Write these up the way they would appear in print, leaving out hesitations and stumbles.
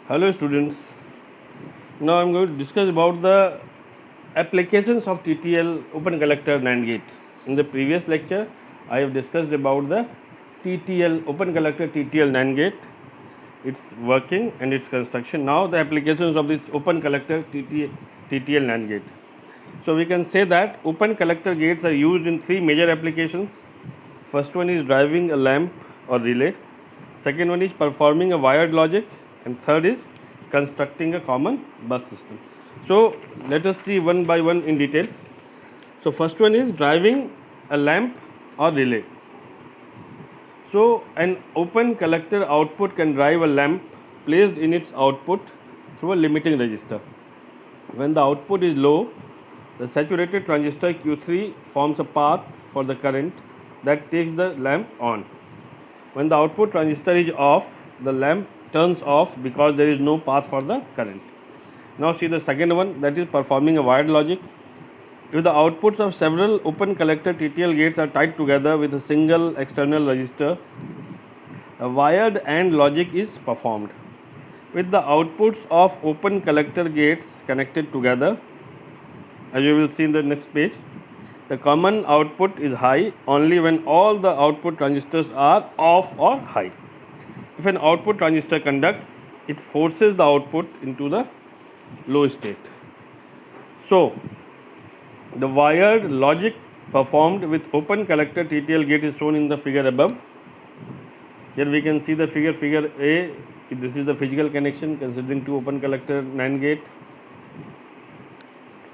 Hello students, now I am going to discuss about the applications of TTL open collector NAND gate. In the previous lecture, I have discussed about the TTL open collector TTL NAND gate, its working and its construction. Now the applications of this open collector TTL NAND gate. So we can say that open collector gates are used in three major applications. First one is driving a lamp or relay. Second one is performing a wired logic, and third is constructing a common bus system. So let us see one by one in detail. So first one is driving a lamp or relay. So an open collector output can drive a lamp placed in its output through a limiting resistor. When the output is low, the saturated transistor Q3 forms a path for the current that takes the lamp on. When the output transistor is off, the lamp turns off because there is no path for the current. Now see the second one, that is performing a wired logic. If the outputs of several open collector TTL gates are tied together with a single external resistor, a wired AND logic is performed. With the outputs of open collector gates connected together, as you will see in the next page, the common output is high only when all the output transistors are off or high. If an output transistor conducts, it forces the output into the low state. So, the wired logic performed with open collector TTL gate is shown in the figure above. Here we can see the figure A. This is the physical connection considering two open collector NAND gate.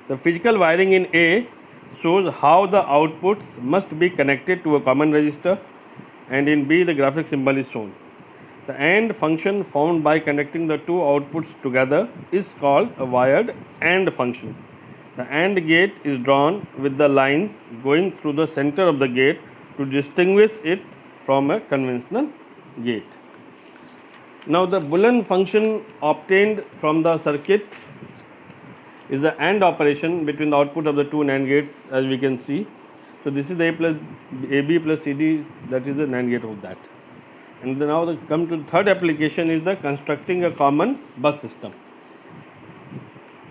The physical wiring in A shows how the outputs must be connected to a common resistor, and in B the graphic symbol is shown. The AND function found by connecting the two outputs together is called a wired AND function. The AND gate is drawn with the lines going through the center of the gate to distinguish it from a conventional gate. Now the Boolean function obtained from the circuit is the AND operation between the output of the two NAND gates, as we can see. So this is the AB plus CD, that is the NAND gate of that. And then now come to the third application is the constructing a common bus system.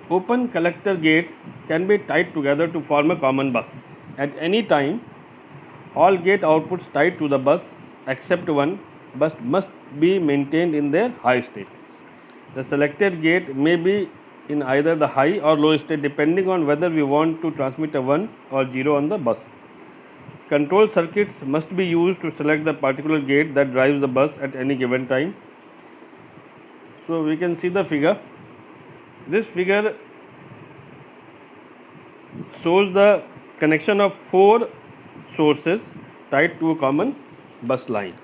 Open collector gates can be tied together to form a common bus. At any time, all gate outputs tied to the bus except one must be maintained in their high state. The selected gate may be in either the high or low state depending on whether we want to transmit a 1 or 0 on the bus. Control circuits must be used to select the particular gate that drives the bus at any given time. So we can see the figure. This figure shows the connection of 4 sources tied to a common bus line.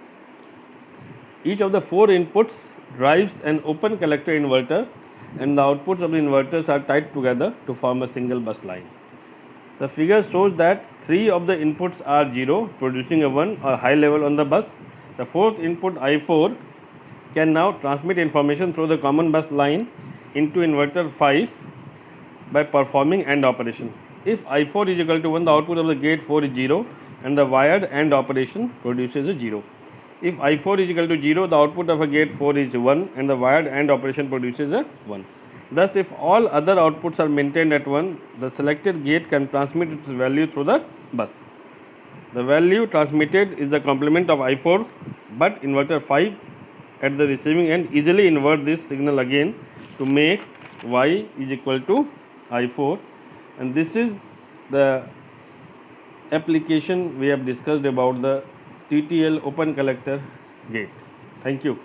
Each of the 4 inputs drives an open collector inverter, and the outputs of the inverters are tied together to form a single bus line. The figure shows that 3 of the inputs are 0, producing a 1 or high level on the bus. The 4th input I4 can now transmit information through the common bus line into inverter 5 by performing AND operation. If I4 is equal to 1, the output of the gate 4 is 0 and the wired AND operation produces a 0. If I4 is equal to 0, the output of a gate 4 is 1 and the wired AND operation produces a 1. Thus, if all other outputs are maintained at 1, the selected gate can transmit its value through the bus. The value transmitted is the complement of I4, but inverter 5 at the receiving end easily invert this signal again to make Y is equal to I4, and this is the application we have discussed about the TTL open collector gate. Thank you.